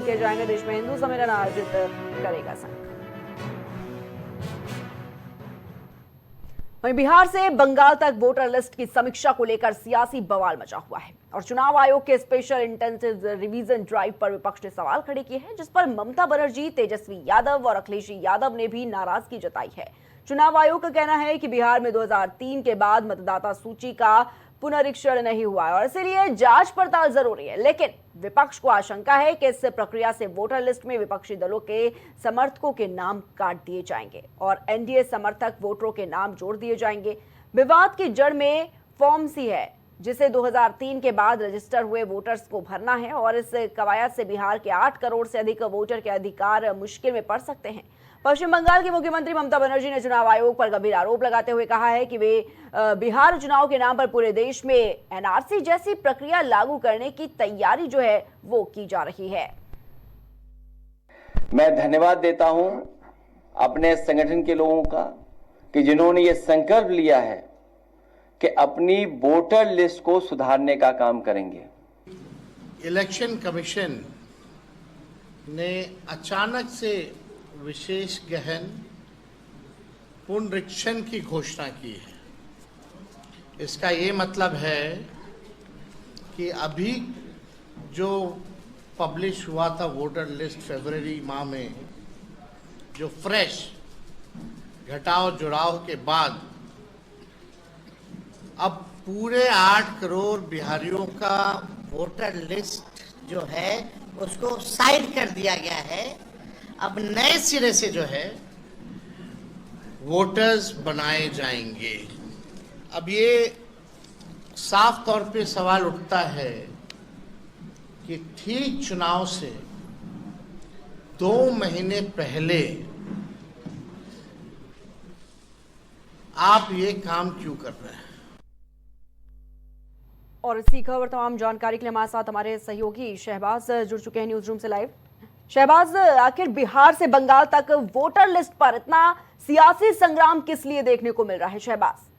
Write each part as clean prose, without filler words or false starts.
शामिल किए जाएंगे। देश में हिंदू सम्मेलन आयोजित करेगा संघ। वहीं बिहार से बंगाल तक वोटर लिस्ट की समीक्षा को लेकर सियासी बवाल मचा हुआ है और चुनाव आयोग के स्पेशल इंटेंसिव रिवीजन ड्राइव पर विपक्ष ने सवाल खड़े किए हैं, जिस पर ममता बनर्जी, तेजस्वी यादव और अखिलेश यादव ने भी नाराजगी जताई है। चुनाव आयोग का कहना है कि बिहार में 2003 के बाद मतदाता सूची का पुनरीक्षण नहीं हुआ है और इसीलिए जांच पड़ताल जरूरी है। लेकिन विपक्ष को आशंका है कि इस प्रक्रिया से वोटर लिस्ट में विपक्षी दलों के समर्थकों के नाम काट दिए जाएंगे और एनडीए समर्थक वोटरों के नाम जोड़ दिए जाएंगे। विवाद की जड़ में फॉर्म सी है, जिसे 2003 के बाद रजिस्टर हुए वोटर्स को भरना है और इस कवायद से बिहार के 8 करोड़ से अधिक वोटर के अधिकार मुश्किल में पड़ सकते हैं। पश्चिम बंगाल की मुख्यमंत्री ममता बनर्जी ने चुनाव आयोग पर गंभीर आरोप लगाते हुए कहा है कि वे बिहार चुनाव के नाम पर पूरे देश में एनआरसी जैसी प्रक्रिया लागू करने की तैयारी जो है वो की जा रही है। मैं धन्यवाद देता हूं अपने संगठन के लोगों का कि जिन्होंने ये संकल्प लिया है कि अपनी वोटर लिस्ट को सुधारने का काम करेंगे। इलेक्शन कमीशन ने अचानक से विशेष गहन पुनरीक्षण की घोषणा की है। इसका ये मतलब है कि अभी जो पब्लिश हुआ था वोटर लिस्ट फरवरी माह में, जो फ्रेश घटाव जुड़ाव के बाद अब पूरे 8 करोड़ बिहारियों का वोटर लिस्ट जो है उसको साइड कर दिया गया है। अब नए सिरे से जो है वोटर्स बनाए जाएंगे। अब ये साफ तौर पे सवाल उठता है कि ठीक चुनाव से 2 महीने पहले आप ये काम क्यों कर रहे हैं? और इसी खबर तमाम जानकारी के लिए हमारे साथ हमारे सहयोगी शहबाज जुड़ चुके हैं न्यूज रूम से लाइव। शहबाज, आखिर बिहार से बंगाल तक वोटर लिस्ट पर इतना सियासी संग्राम किस लिए देखने को मिल रहा है? शहबाज,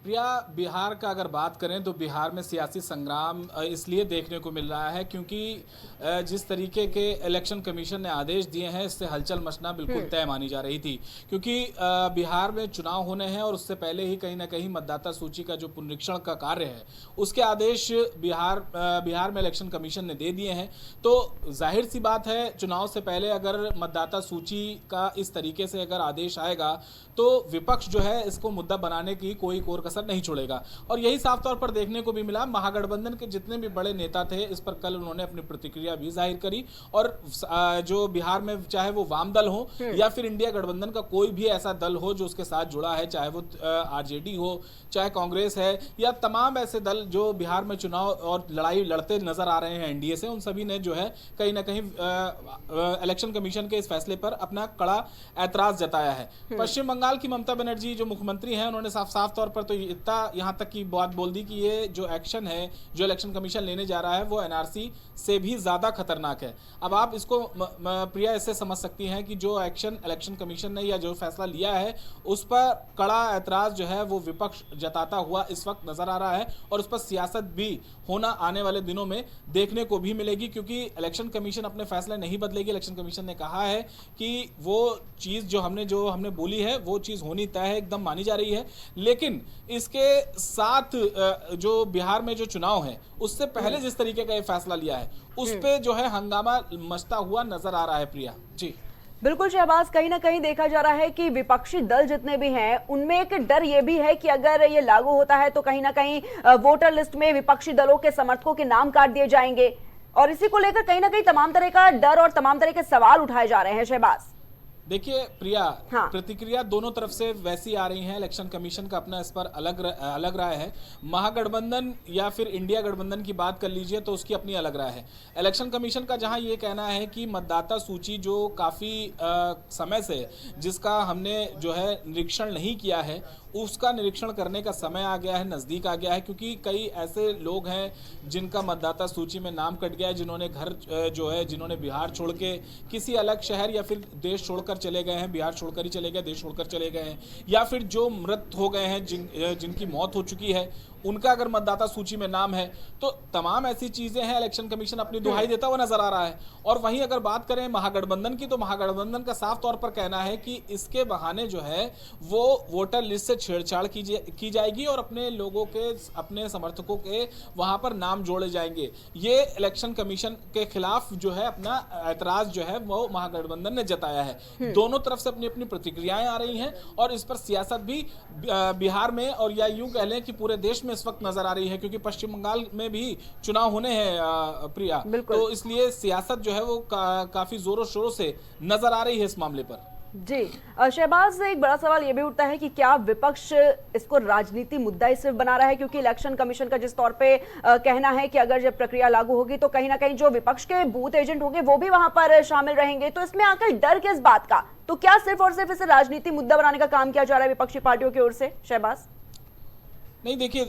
प्रिया, बिहार का अगर बात करें तो बिहार में सियासी संग्राम इसलिए देखने को मिल रहा है क्योंकि जिस तरीके के इलेक्शन कमीशन ने आदेश दिए हैं, इससे हलचल मचना बिल्कुल तय मानी जा रही थी। क्योंकि बिहार में चुनाव होने हैं और उससे पहले ही कहीं ना कहीं मतदाता सूची का जो पुनरीक्षण का कार्य है उसके आदेश बिहार में इलेक्शन कमीशन ने दे दिए हैं। तो जाहिर सी बात है, चुनाव से पहले अगर मतदाता सूची का इस तरीके से अगर आदेश आएगा तो विपक्ष जो है इसको मुद्दा बनाने की कोई कोर कसर नहीं छोड़ेगा। और यही साफ तौर पर देखने को भी मिला। महागठबंधन के जितने भी बड़े नेता थे इस पर कल उन्होंने अपनी प्रतिक्रिया भी जाहिर करी और जो बिहार में चाहे वो वाम दल हो या फिर इंडिया गठबंधन का कोई भी ऐसा दल हो जो उसके साथ जुड़ा है, चाहे वो आरजेडी हो, चाहे कांग्रेस है या तमाम ऐसे दल जो बिहार में चुनाव और लड़ाई लड़ते नजर आ रहे हैं एनडीए से, उन सभी ने जो है कहीं ना कहीं इलेक्शन कमीशन के इस फैसले पर अपना कड़ा ऐतराज जताया है। पश्चिम बंगाल की ममता बनर्जी जो मुख्यमंत्री हैं, उन्होंने साफ तौर पर तो इतना यहाँ तक की बात बोल दी कि ये जो एक्शन है जो इलेक्शन कमीशन लेने जा रहा है वो एनआरसी से भी ज्यादा खतरनाक है। अब आप इसको प्रिया ऐसे समझ सकती हैं कि जो एक्शन इलेक्शन कमीशन ने या जो फैसला लिया है उस पर कड़ा ऐतराज जो है वो विपक्ष जताता हुआ इस वक्त नजर आ रहा है और उस पर सियासत भी होना आने वाले दिनों में देखने को भी मिलेगी। क्योंकि इलेक्शन कमीशन अपने फैसले नहीं बदलेगी। इलेक्शन कमीशन ने कहा है कि वो चीज जो हमने बोली है वो चीज होनी तय है, एकदम मानी जा रही है। लेकिन इसके साथ जो बिहार में जो चुनाव है उससे पहले जिस तरीके का ये फैसला लिया है उस पे जो है हंगामा मचता हुआ नजर आ रहा है। प्रिया जी बिल्कुल शहबाज, कहीं ना कहीं देखा जा रहा है कि विपक्षी दल जितने भी हैं उनमें एक डर ये भी है कि अगर ये लागू होता है तो कहीं ना कहीं वोटर लिस्ट में विपक्षी दलों के समर्थकों के नाम काट दिए जाएंगे और इसी को लेकर कहीं ना कहीं तमाम तरह का डर और तमाम तरह के सवाल उठाए जा रहे हैं। शहबाज देखिए प्रिया, हाँ। प्रतिक्रिया दोनों तरफ से वैसी आ रही है। इलेक्शन कमीशन का अपना इस पर अलग राय है। महागठबंधन या फिर इंडिया गठबंधन की बात कर लीजिए तो उसकी अपनी अलग राय है। इलेक्शन कमीशन का जहां ये कहना है कि मतदाता सूची जो काफी समय से जिसका हमने जो है निरीक्षण नहीं किया है उसका निरीक्षण करने का समय आ गया है, नजदीक आ गया है। क्योंकि कई ऐसे लोग हैं जिनका मतदाता सूची में नाम कट गया है, जिन्होंने बिहार छोड़ के किसी अलग शहर या फिर देश छोड़कर चले गए हैं, बिहार छोड़कर ही चले गए, देश छोड़कर चले गए हैं, या फिर जो मृत हो गए हैं, जिनकी मौत हो चुकी है उनका अगर मतदाता सूची में नाम है, तो तमाम ऐसी चीजें हैं इलेक्शन कमीशन अपनी दुहाई देता हुआ नजर आ रहा है। और वहीं अगर बात करें महागठबंधन की, तो महागठबंधन का साफ तौर पर कहना है कि इसके बहाने जो है वो वोटर लिस्ट से छेड़छाड़ की जाएगी और अपने लोगों के, अपने समर्थकों के वहां पर नाम जोड़े जाएंगे। ये इलेक्शन कमीशन के खिलाफ जो है अपना ऐतराज जो है वो महागठबंधन ने जताया है। दोनों तरफ से अपनी अपनी प्रतिक्रियाएं आ रही हैं और इस पर सियासत भी बिहार में और या यूं कह लें कि पूरे देश में इस वक्त नजर आ रही है, क्योंकि पश्चिम बंगाल में भी चुनाव होने हैं प्रिया, तो इसलिए सियासत जो है वो काफी जोरों शोरों से नजर आ रही है इस मामले पर। जी शहबाज, एक बड़ा सवाल ये भी उठता है कि क्या विपक्ष इसको राजनीति मुद्दा ही सिर्फ बना रहा है, क्योंकि इलेक्शन कमीशन का जिस तौर पे कहना है कि अगर जब प्रक्रिया लागू होगी तो कहीं ना कहीं जो विपक्ष के बूथ एजेंट होंगे वो भी वहां पर शामिल रहेंगे, तो इसमें आकर डर किस बात का? तो क्या सिर्फ और सिर्फ इसे राजनीति मुद्दा बनाने का काम किया जा रहा है विपक्षी पार्टियों की ओर से? शहबाज नहीं, देखिए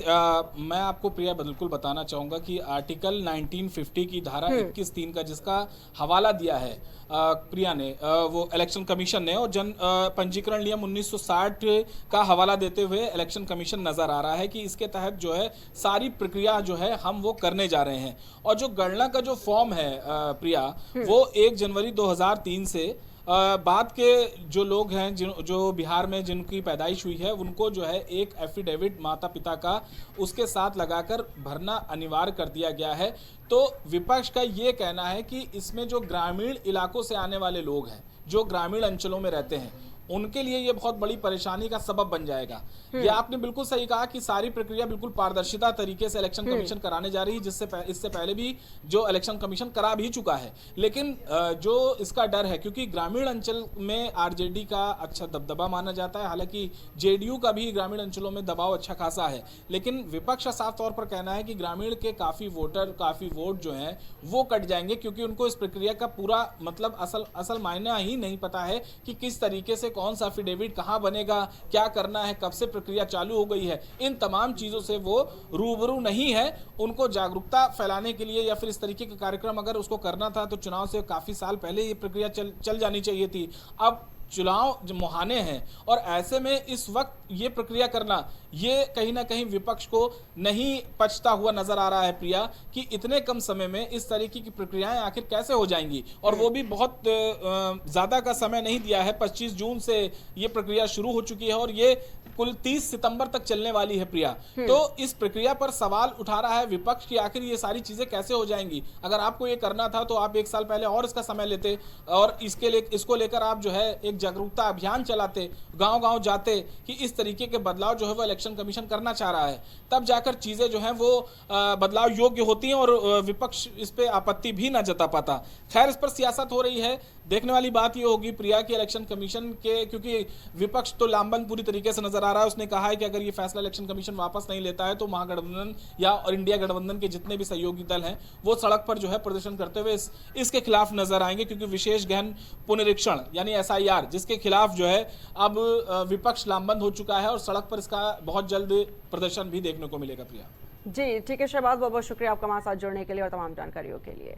मैं आपको प्रिया बिल्कुल बताना चाहूंगा कि आर्टिकल 1950 की धारा 21(3) का जिसका हवाला दिया है प्रिया ने, वो इलेक्शन कमीशन ने, और जन पंजीकरण नियम 1960 का हवाला देते हुए इलेक्शन कमीशन नजर आ रहा है कि इसके तहत जो है सारी प्रक्रिया जो है हम वो करने जा रहे हैं। और जो गणना का जो फॉर्म है प्रिया, वो 1 जनवरी 2003 से बाद के जो लोग हैं जो बिहार में जिनकी पैदाइश हुई है, उनको जो है एक एफिडेविट माता पिता का उसके साथ लगाकर भरना अनिवार्य कर दिया गया है। तो विपक्ष का ये कहना है कि इसमें जो ग्रामीण इलाकों से आने वाले लोग हैं, जो ग्रामीण अंचलों में रहते हैं, उनके लिए ये बहुत बड़ी परेशानी का सबब बन जाएगा। ये आपने बिल्कुल सही कहा कि सारी प्रक्रिया बिल्कुल पारदर्शिता तरीके से इलेक्शन कमीशन कराने जा रही है, इससे पहले भी जो इलेक्शन कमीशन करा भी चुका है। लेकिन जो इसका डर है, क्योंकि ग्रामीण अंचल में आरजेडी का अच्छा दबदबा माना जाता है, हालांकि जेडीयू का भी ग्रामीण अंचलों में दबाव अच्छा खासा है, लेकिन विपक्ष का साफ तौर पर कहना है कि ग्रामीण के काफी वोट जो है वो कट जाएंगे, क्योंकि उनको इस प्रक्रिया का पूरा मतलब असल मायना ही नहीं पता है कि किस तरीके से कौन सा एफिडेविट कहां बनेगा, क्या करना है, कब से प्रक्रिया चालू हो गई है। इन तमाम चीजों से वो रूबरू नहीं है। उनको जागरूकता फैलाने के लिए या फिर इस तरीके का कार्यक्रम अगर उसको करना था तो चुनाव से काफी साल पहले ये प्रक्रिया चल जानी चाहिए थी। अब चुनाव मुहाने हैं और ऐसे में इस वक्त ये प्रक्रिया करना, ये कहीं ना कहीं विपक्ष को नहीं पचता हुआ नजर आ रहा है प्रिया, कि इतने कम समय में इस तरीके की प्रक्रियाएं आखिर कैसे हो जाएंगी, और वो भी बहुत ज्यादा का समय नहीं दिया है। 25 जून से ये प्रक्रिया शुरू हो चुकी है और ये कुल 30 सितंबर तक चलने वाली है प्रिया। तो इस प्रक्रिया पर सवाल उठा रहा है विपक्ष की आखिर ये सारी चीजें कैसे हो जाएंगी। अगर आपको ये करना था तो आप 1 साल पहले और इसका समय लेते और इसको लेकर आप जो है एक जागरूकता अभियान चलाते, गांव-गांव जाते कि इस तरीके के बदलाव जो है वो इलेक्शन कमीशन करना चाह रहा है, तब जाकर चीजें जो हैं वो बदलाव योग्य होती हैं और विपक्ष इस पे आपत्ति भी ना जता पाता। खैर, इस पर सियासत हो रही है। देखने वाली बात ये होगी प्रिया कि इलेक्शन कमीशन के, क्योंकि विपक्ष तो लामबंद पूरी तरीके से नजर आ रहा है, उसने कहा है कि अगर ये फैसला इलेक्शन कमीशन वापस नहीं लेता है तो महागठबंधन या और इंडिया गठबंधन के जितने भी सहयोगी दल हैं वो सड़क पर जो है प्रदर्शन करते हुए इसके खिलाफ नजर आएंगे, क्योंकि विशेष गहन पुनरीक्षण यानी SIR जिसके खिलाफ जो है अब विपक्ष लामबंद हो चुका है और सड़क पर इसका बहुत जल्द प्रदर्शन भी देखने को मिलेगा प्रिया। जी ठीक है शहबाज, बहुत बहुत शुक्रिया आपका हमारे साथ जुड़ने के लिए और तमाम जानकारियों के लिए।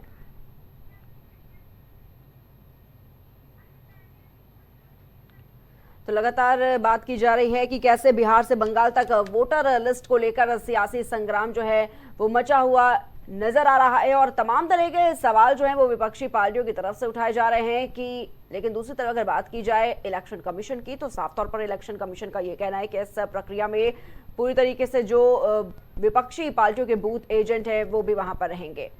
तो लगातार बात की जा रही है कि कैसे बिहार से बंगाल तक वोटर लिस्ट को लेकर सियासी संग्राम जो है वो मचा हुआ नजर आ रहा है और तमाम तरह के सवाल जो हैं वो विपक्षी पार्टियों की तरफ से उठाए जा रहे हैं कि, लेकिन दूसरी तरफ अगर बात की जाए इलेक्शन कमीशन की तो साफ तौर पर इलेक्शन कमीशन का ये कहना है कि इस प्रक्रिया में पूरी तरीके से जो विपक्षी पार्टियों के बूथ एजेंट है वो भी वहां पर रहेंगे।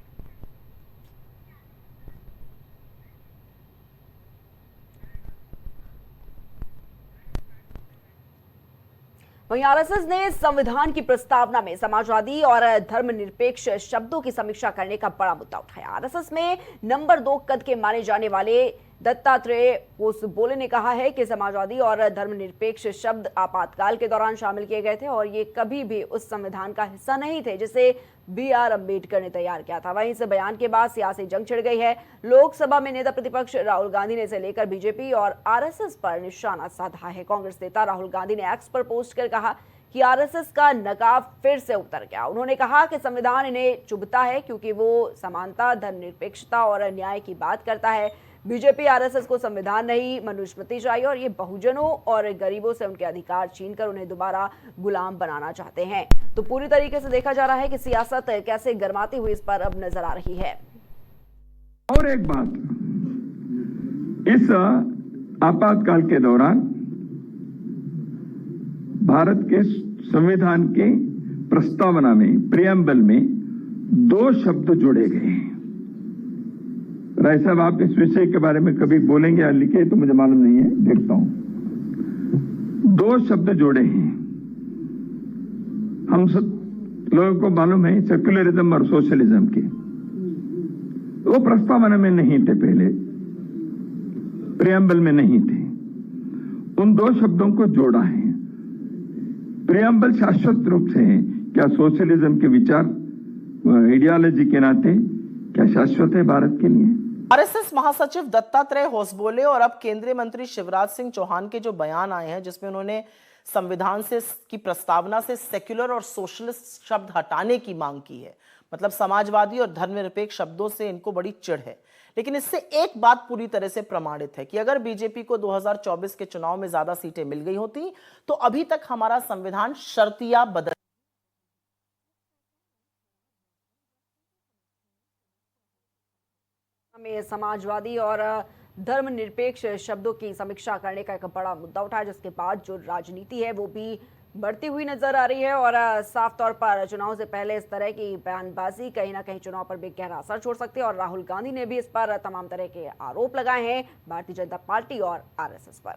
वहीं आरएसएस ने संविधान की प्रस्तावना में समाजवादी और धर्मनिरपेक्ष शब्दों की समीक्षा करने का बड़ा मुद्दा उठाया। आरएसएस में नंबर 2 कद के माने जाने वाले दत्तात्रेय होसबोले ने कहा है कि समाजवादी और धर्मनिरपेक्ष शब्द आपातकाल के दौरान शामिल किए गए थे और ये कभी भी उस संविधान का हिस्सा नहीं थे जिसे BR अम्बेडकर ने तैयार किया था। वहीं इस बयान के बाद सियासी जंग छिड़ गई है। लोकसभा में नेता प्रतिपक्ष राहुल गांधी ने इसे लेकर बीजेपी और आरएसएस पर निशाना साधा है। कांग्रेस नेता राहुल गांधी ने एक्स पर पोस्ट कर कहा कि आरएसएस का नकाब फिर से उतर गया। उन्होंने कहा कि संविधान इन्हें चुभता है क्योंकि वो समानता, धर्मनिरपेक्षता और न्याय की बात करता है। बीजेपी आरएसएस को संविधान नहीं, मनुस्मृति चाहिए और ये बहुजनों और गरीबों से उनके अधिकार छीनकर उन्हें दोबारा गुलाम बनाना चाहते हैं। तो पूरी तरीके से देखा जा रहा है कि सियासत कैसे गरमाती हुई इस पर अब नजर आ रही है। और एक बात, इस आपातकाल के दौरान भारत के संविधान के प्रस्तावना में, प्रियम्बल में 2 शब्द जोड़े गए हैं। राय साहब, आप इस विषय के बारे में कभी बोलेंगे या लिखे तो मुझे मालूम नहीं है, देखता हूं। 2 शब्द जोड़े हैं। हम सब लोगों को मालूम है सेक्युलरिज्म और सोशलिज्म के, वो प्रस्तावना में नहीं थे, पहले प्रियम्बल में नहीं थे। उन 2 शब्दों को जोड़ा है। प्रियम्बल शाश्वत रूप से है। क्या सोशलिज्म के विचार आइडियोलॉजी के नाते क्या शाश्वत है भारत के लिए? आरएसएस महासचिव दत्तात्रेय होसबोले और अब केंद्रीय मंत्री शिवराज सिंह चौहान के जो बयान आए हैं, जिसमें उन्होंने संविधान से की प्रस्तावना से सेक्युलर और सोशलिस्ट शब्द हटाने की मांग की है, मतलब समाजवादी और धर्मनिरपेक्ष शब्दों से इनको बड़ी चिढ़ है। लेकिन इससे एक बात पूरी तरह से प्रमाणित है कि अगर बीजेपी को 2024 के चुनाव में ज्यादा सीटें मिल गई होती तो अभी तक हमारा संविधान शर्तिया बदल में समाजवादी और धर्मनिरपेक्ष शब्दों की समीक्षा करने का एक बड़ा मुद्दा उठा, जिसके बाद जो राजनीति है वो भी बढ़ती हुई नजर आ रही है। और साफ तौर पर चुनाव से पहले इस तरह की बयानबाजी कहीं ना कहीं चुनाव पर भी गहरा असर छोड़ सकती है। और राहुल गांधी ने भी इस पर तमाम तरह के आरोप लगाए हैं भारतीय जनता पार्टी और आरएसएस पर।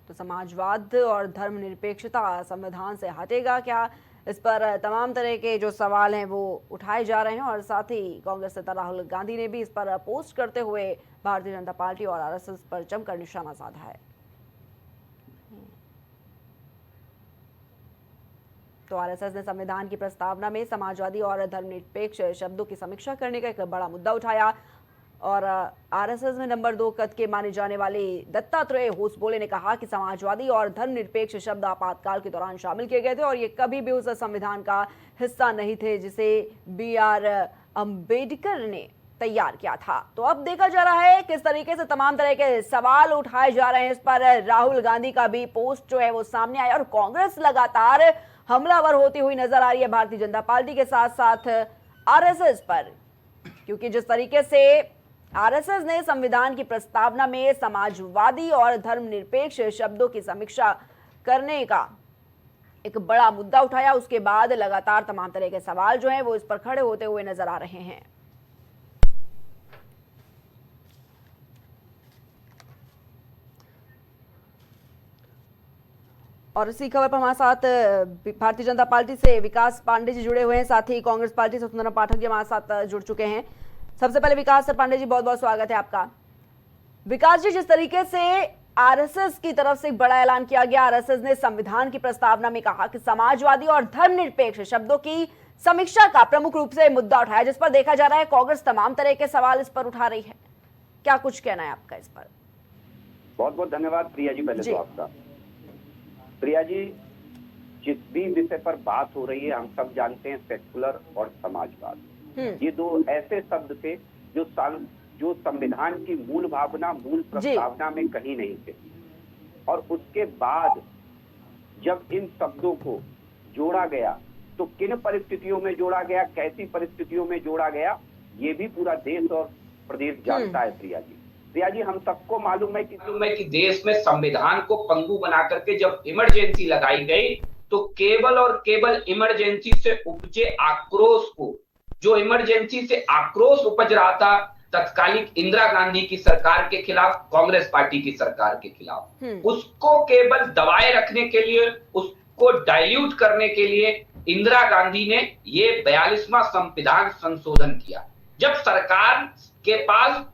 तो समाजवाद और धर्मनिरपेक्षता संविधान से हटेगा क्या, इस पर तमाम तरह के जो सवाल हैं वो उठाए जा रहे हैं। और साथ ही कांग्रेस नेता राहुल गांधी ने भी इस पर पोस्ट करते हुए भारतीय जनता पार्टी और आरएसएस पर जमकर निशाना साधा है। तो आरएसएस ने संविधान की प्रस्तावना में समाजवादी और धर्मनिरपेक्ष शब्दों की समीक्षा करने का एक बड़ा मुद्दा उठाया। और आरएसएस में नंबर 2 कद के माने जाने वाले दत्तात्रेय होसबोले ने कहा कि समाजवादी और धर्मनिरपेक्ष शब्द आपातकाल के दौरान शामिल किए गए थे और ये कभी भी उस संविधान का हिस्सा नहीं थे जिसे BR अम्बेडकर ने तैयार किया था। तो अब देखा जा रहा है किस तरीके से तमाम तरह के सवाल उठाए जा रहे हैं। इस पर राहुल गांधी का भी पोस्ट जो है वो सामने आया और कांग्रेस लगातार हमलावर होती हुई नजर आ रही है भारतीय जनता पार्टी के साथ साथ आरएसएस पर, क्योंकि जिस तरीके से आरएसएस ने संविधान की प्रस्तावना में समाजवादी और धर्मनिरपेक्ष शब्दों की समीक्षा करने का एक बड़ा मुद्दा उठाया, उसके बाद लगातार तमाम तरह के सवाल जो हैं वो इस पर खड़े होते हुए नजर आ रहे हैं। और इसी खबर पर हमारे साथ भारतीय जनता पार्टी से विकास पांडे जी जुड़े हुए हैं, साथ ही कांग्रेस पार्टी से सुंदरम पाठक जी हमारे साथ जुड़ चुके हैं। सबसे पहले विकास सर पांडे जी, बहुत बहुत स्वागत है आपका। विकास जी, जिस तरीके से आरएसएस की तरफ से एक बड़ा ऐलान किया गया, आरएसएस ने संविधान की प्रस्तावना में कहा कि समाजवादी और धर्मनिरपेक्ष शब्दों की समीक्षा का प्रमुख रूप से मुद्दा उठाया, जिस पर देखा जा रहा है कांग्रेस तमाम तरह के सवाल इस पर उठा रही है। क्या कुछ कहना है आपका इस पर? बहुत बहुत धन्यवाद प्रिया जी। पहले तो आपका प्रिया जी, जिस भी विषय पर बात हो रही है हम सब जानते हैं सेक्युलर और समाजवाद, ये 2 ऐसे शब्द थे जो संविधान की मूल भावना, मूल प्रस्तावना में कहीं नहीं थे। और उसके बाद जब इन शब्दों को जोड़ा गया तो किन परिस्थितियों में जोड़ा गया, कैसी परिस्थितियों में जोड़ा गया, ये भी पूरा देश और प्रदेश जानता है प्रिया जी। प्रिया जी, हम सबको मालूम है कि देश में संविधान को पंगु बना करके जब इमरजेंसी लगाई गई तो केवल और केवल इमरजेंसी से उपजे आक्रोश को, जो इमरजेंसी से आक्रोश उपज रहा था तत्कालिक इंदिरा गांधी की सरकार के खिलाफ, कांग्रेस पार्टी की सरकार के खिलाफ, उसको केवल दबाए रखने के लिए, उसको डाइल्यूट करने के लिए इंदिरा गांधी ने ये 42वां संविधान संशोधन किया। जब सरकार के पास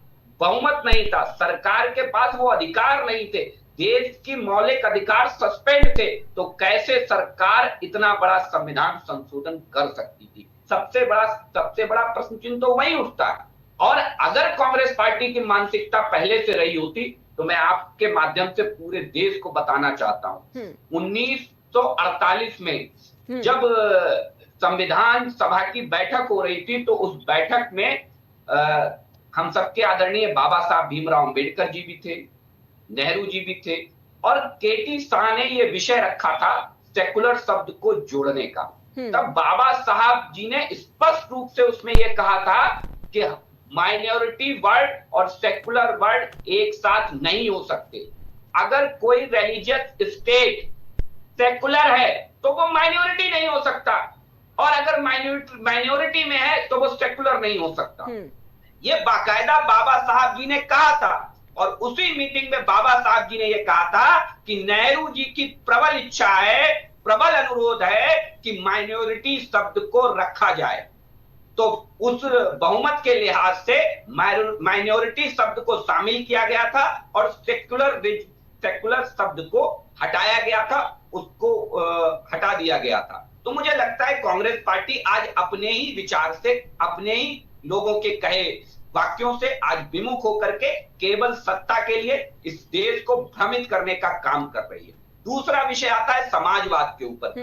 बहुमत नहीं था, सरकार के पास वो अधिकार नहीं थे, देश की मौलिक अधिकार सस्पेंड थे, तो कैसे सरकार इतना बड़ा संविधान संशोधन कर सकती थी? सबसे बड़ा प्रश्न चिन्ह तो वही उठता है। और अगर कांग्रेस पार्टी की मानसिकता पहले से रही होती तो मैं आपके माध्यम से पूरे देश को बताना चाहता हूं, 1948 में जब संविधान सभा की बैठक हो रही थी, तो उस बैठक में हम सबके आदरणीय बाबा साहब भीमराव अंबेडकर जी भी थे, नेहरू जी भी थे, और केटी शाह ने ये विषय रखा था सेकुलर शब्द को जोड़ने का। तब बाबा साहब जी ने स्पष्ट रूप से उसमें ये कहा था कि माइनॉरिटी वर्ड और सेकुलर वर्ड एक साथ नहीं हो सकते। अगर कोई रिलीजियस स्टेट सेकुलर है तो वो माइनॉरिटी नहीं हो सकता, और अगर माइनॉरिटी में है तो वो सेकुलर नहीं हो सकता। ये बाकायदा बाबा साहब जी ने कहा था, और उसी मीटिंग में बाबा साहब जी ने यह कहा था कि नेहरू जी की प्रबल इच्छा है, प्रबल अनुरोध है कि माइनॉरिटी शब्द को रखा जाए। तो उस बहुमत के लिहाज से माइनॉरिटी शब्द को शामिल किया गया था और सेकुलर शब्द को हटाया गया था, उसको हटा दिया गया था। तो मुझे लगता है कांग्रेस पार्टी आज अपने ही विचार से, अपने ही लोगों के कहे वाक्यों से आज विमुख होकर के केवल सत्ता के लिए इस देश को भ्रमित करने का काम कर रही है। दूसरा विषय आता है समाजवाद के ऊपर।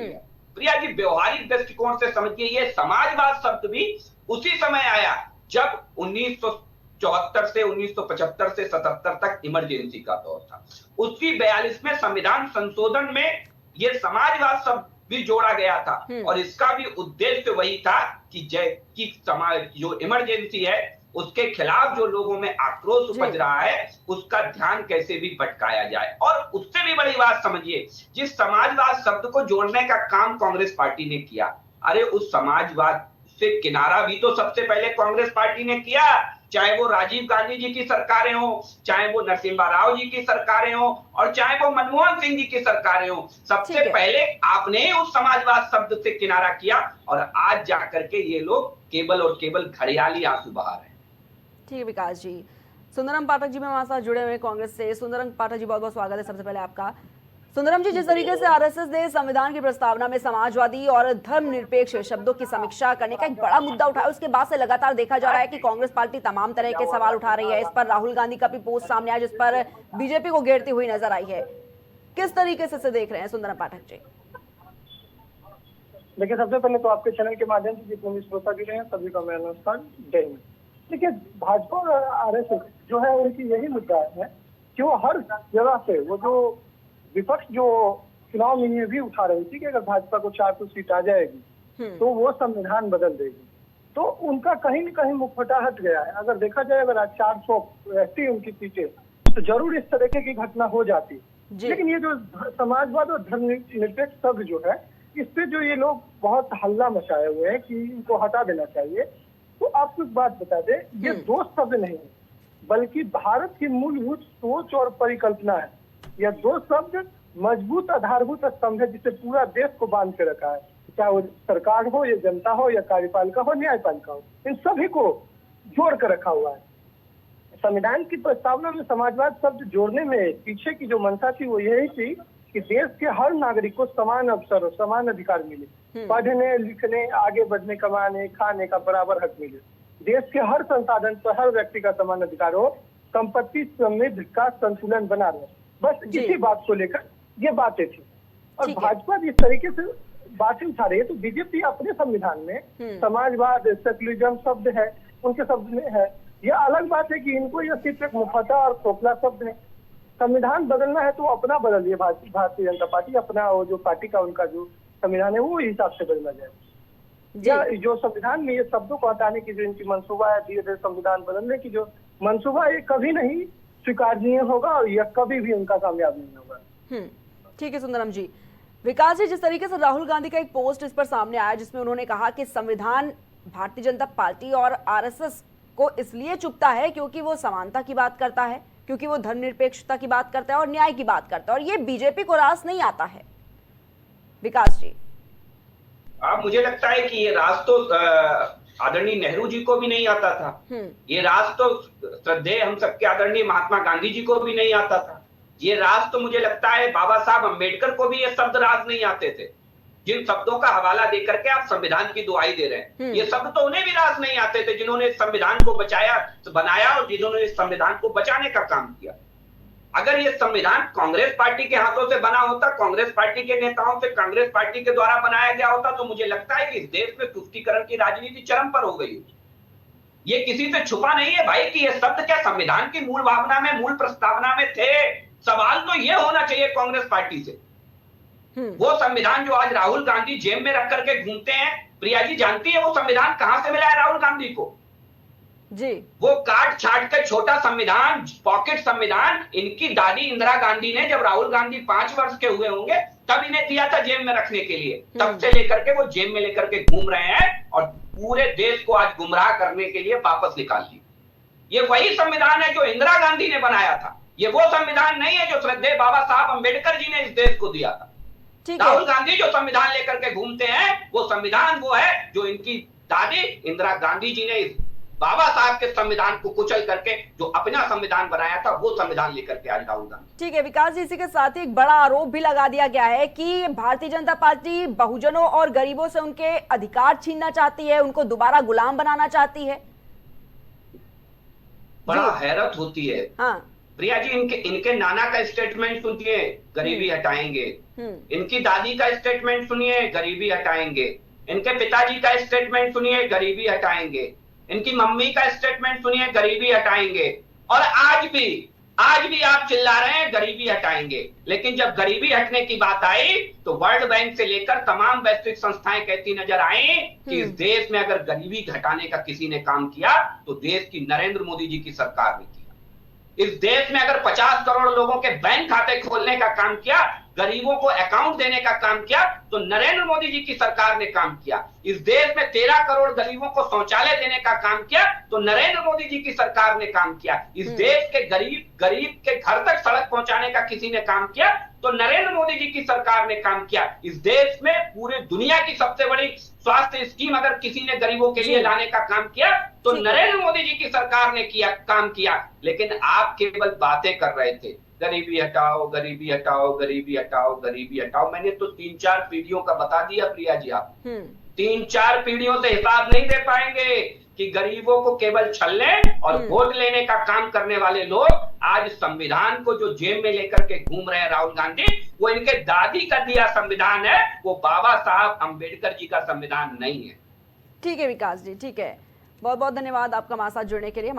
प्रिया जी, व्यवहारिक दृष्टिकोण से समझिए, ये समाजवाद शब्द भी उसी समय आया जब 1974 से 1975 से 77 तक इमरजेंसी का दौर था। उसकी 42 में संविधान संशोधन में ये समाजवाद शब्द भी जोड़ा गया था, और इसका भी उद्देश्य वही था कि समाज जो इमरजेंसी है उसके खिलाफ जो लोगों में आक्रोश उपज रहा है उसका ध्यान कैसे भी भटकाया जाए। और उससे भी बड़ी बात समझिए, जिस समाजवाद शब्द को जोड़ने का काम कांग्रेस पार्टी ने किया, अरे उस समाजवाद से किनारा भी तो सबसे पहले कांग्रेस पार्टी ने किया, चाहे वो राजीव गांधी जी की सरकारें हो, चाहे वो नरसिम्हा राव जी की सरकारें हो, और चाहे वो मनमोहन सिंह जी की सरकारें हो। सबसे पहले आपने ही उस समाजवाद शब्द से किनारा किया, और आज जाकर के ये लोग केवल और केवल घड़ियाली आंसू बहा रहे हैं। ठीक है विकास जी। सुंदरम पाठक जी में हमारे साथ जुड़े हुए कांग्रेस से। सुंदरम पाठक जी, बहुत बहुत स्वागत है सबसे पहले आपका। सुंदरम जी, जिस तरीके से आरएसएस ने संविधान की प्रस्तावना में समाजवादी और धर्मनिरपेक्ष शब्दों की समीक्षा करने का एक बड़ा मुद्दा उठाया, उसके बाद से लगातार देखा जा रहा है कि कांग्रेस पार्टी तमाम तरह के सवाल उठा रही है। इस पर राहुल गांधी का भी पोस्ट सामने आया जिस पर बीजेपी को घेरती हुई नजर आई है। किस तरीके से देख रहे हैं सुंदरम पाठक जी? देखिए, सबसे पहले तो आपके चैनल के माध्यम से जितने भी श्रोता जुड़े हैं सभी का मैं नमस्कार। देखिए, भाजपा और आरएसएस जो है उनकी यही मुद्दा है कि वो हर जगह से, वो जो विपक्ष जो चुनाव में ये भी उठा रही थी कि अगर भाजपा को 400 सीट आ जाएगी तो वो संविधान बदल देगी, तो उनका कहीं न कहीं मुखौटा हट गया है। अगर देखा जाए, अगर आज 400 रहती उनकी सीटें तो जरूर इस तरह की घटना हो जाती। लेकिन ये जो समाजवाद और धर्मनिरपेक्ष शब्द जो है, इस पे जो ये लोग बहुत हल्ला मचाए हुए हैं कि इनको हटा देना चाहिए। तो आपको एक बात बता दें, ये दो शब्द नहीं है बल्कि भारत की मूलभूत सोच और परिकल्पना है। यह दो शब्द मजबूत आधारभूत स्तंभ है जिसे पूरा देश को बांध के रखा है, चाहे वो सरकार हो या जनता हो या कार्यपालिका हो न्यायपालिका हो, इन सभी को जोड़ कर रखा हुआ है। संविधान की प्रस्तावना में समाजवाद शब्द जोड़ने में पीछे की जो मंशा थी वो यही थी कि देश के हर नागरिक को समान अवसर और समान अधिकार मिले, पढ़ने लिखने आगे बढ़ने कमाने खाने का बराबर हक मिले, देश के हर संसाधन पर हर व्यक्ति का समान अधिकार हो, संपत्ति समृद्धि का संतुलन बना रहे। बस इसी बात को लेकर ये बातें थी। और भाजपा जिस तरीके से बातें उठा रही है, तो बीजेपी अपने संविधान में समाजवाद सेकुलरिज्म शब्द है, उनके शब्द में है। यह अलग बात है कि इनको यह सिर्फ एक मुखौटा और खोखला शब्द है। संविधान बदलना है तो अपना बदल दिए भारतीय जनता पार्टी, अपना वो जो पार्टी का उनका जो संविधान है वो हिसाब से बदला जाए। या जो संविधान में ये शब्दों को हटाने की जो इनकी मंसूबा है, धीरे धीरे संविधान बदलने की जो मंसूबा, ये कभी नहीं स्वीकारनीय होगा और यह कभी भी उनका कामयाब नहीं होगा। ठीक है सुंदरम जी। विकास जी, जिस तरीके से राहुल गांधी का एक पोस्ट इस पर सामने आया जिसमें उन्होंने कहा कि संविधान भारतीय जनता पार्टी और आरएसएस को इसलिए चुभता है क्योंकि वो समानता की बात करता है, क्योंकि वो धर्मनिरपेक्षता की बात करता है और न्याय की बात करता है, और ये बीजेपी को रास नहीं आता है। विकास जी, मुझे लगता है कि ये राज तो आदरणीय नेहरू जी को भी नहीं आता था, ये राज तो श्रद्धेय हम सबके आदरणीय महात्मा गांधी जी को भी नहीं आता था, ये राज तो मुझे लगता है बाबा साहब अंबेडकर को भी ये शब्द राज नहीं आते थे। जिन शब्दों का हवाला देकर के आप संविधान की दुहाई दे रहे हैं, ये शब्द तो उन्हें भी राज नहीं आते थे जिन्होंने संविधान को बनाया और जिन्होंने संविधान को बचाने का काम किया। अगर ये संविधान कांग्रेस पार्टी के हाथों से बना होता, कांग्रेस पार्टी के नेताओं से, कांग्रेस पार्टी के द्वारा बनाया गया होता, तो मुझे लगता है कि इस देश में तुष्टीकरण की राजनीति चरम पर हो गई होती। ये किसी से छुपा नहीं है भाई कि ये शब्द क्या संविधान की मूल भावना में, मूल प्रस्तावना में थे। सवाल तो ये होना चाहिए कांग्रेस पार्टी से। वो संविधान जो आज राहुल गांधी जेब में रख करके घूमते हैं, प्रिया जी जानती है वो संविधान कहां से मिला है राहुल गांधी को? जी। वो काट छाट कर छोटा संविधान, पॉकेट संविधान इनकी दादी इंदिरा गांधी ने, जब राहुल गांधी 5 वर्ष के हुए होंगे तब इन्हें दिया था जेब में रखने के लिए। तब से लेकर के वो जेब में लेकर के घूम रहे हैं और पूरे देश को आज गुमराह करने के लिए वापस निकाल ली। ये वही संविधान है जो इंदिरा गांधी ने बनाया था। ये वो संविधान नहीं है जो श्रद्धेय बाबा साहब अंबेडकर जी ने इस देश को दिया था। राहुल गांधी जो संविधान लेकर के घूमते हैं वो संविधान वो है जो इनकी दादी इंदिरा गांधी जी ने बाबा साहब के संविधान को कुचल करके जो अपना संविधान बनाया था वो संविधान लेकर के आज राहुल गांधी। ठीक है विकास जी, इसी के साथ ही एक बड़ा आरोप भी लगा दिया गया है कि भारतीय जनता पार्टी बहुजनों और गरीबों से उनके अधिकार छीनना चाहती है, उनको दोबारा गुलाम बनाना चाहती है। बड़ा हैरत होती है। हाँ प्रिया जी, इनके नाना का स्टेटमेंट सुनिए, गरीबी हटाएंगे। इनकी दादी का स्टेटमेंट सुनिए, गरीबी हटाएंगे। इनके पिताजी का स्टेटमेंट सुनिए, गरीबी हटाएंगे। इनकी मम्मी का स्टेटमेंट सुनिए, गरीबी हटाएंगे। और आज भी आप चिल्ला रहे हैं गरीबी हटाएंगे, लेकिन जब गरीबी हटने की बात आई तो वर्ल्ड बैंक से लेकर तमाम वैश्विक संस्थाएं कहती नजर आई कि इस देश में अगर गरीबी घटाने का किसी ने काम किया तो देश की नरेंद्र मोदी जी की सरकार ने किया। इस देश में अगर 50 करोड़ लोगों के बैंक खाते खोलने का काम किया, गरीबों को अकाउंट देने का काम किया, तो नरेंद्र मोदी जी की सरकार ने काम किया। इस देश में 13 करोड़ गरीबों को शौचालय देने का काम किया तो नरेंद्र मोदी जी की सरकार ने काम किया। इस देश के गरीब के घर तक सड़क पहुंचाने का किसी ने काम किया तो नरेंद्र मोदी जी की सरकार ने काम किया। इस देश में पूरे दुनिया की सबसे बड़ी स्वास्थ्य स्कीम अगर किसी ने गरीबों के लिए लाने का काम किया तो नरेंद्र मोदी जी की सरकार ने काम किया। लेकिन आप केवल बातें कर रहे थे, गरीबी हटाओ, गरीबी हटाओ, गरीबी हटाओ, गरीबी हटाओ। मैंने तो 3-4 पीढ़ियों का बता दिया प्रिया जी। आप 3-4 पीढ़ियों से हिसाब नहीं दे पाएंगे कि गरीबों को केवल छलने और वोट लेने का काम करने वाले लोग आज संविधान को जो जेब में लेकर के घूम रहे हैं राहुल गांधी, वो इनके दादी का दिया संविधान है, वो बाबा साहब अंबेडकर जी का संविधान नहीं है। ठीक है विकास जी, ठीक है, बहुत बहुत धन्यवाद आपका हमारे साथ जुड़ने के लिए।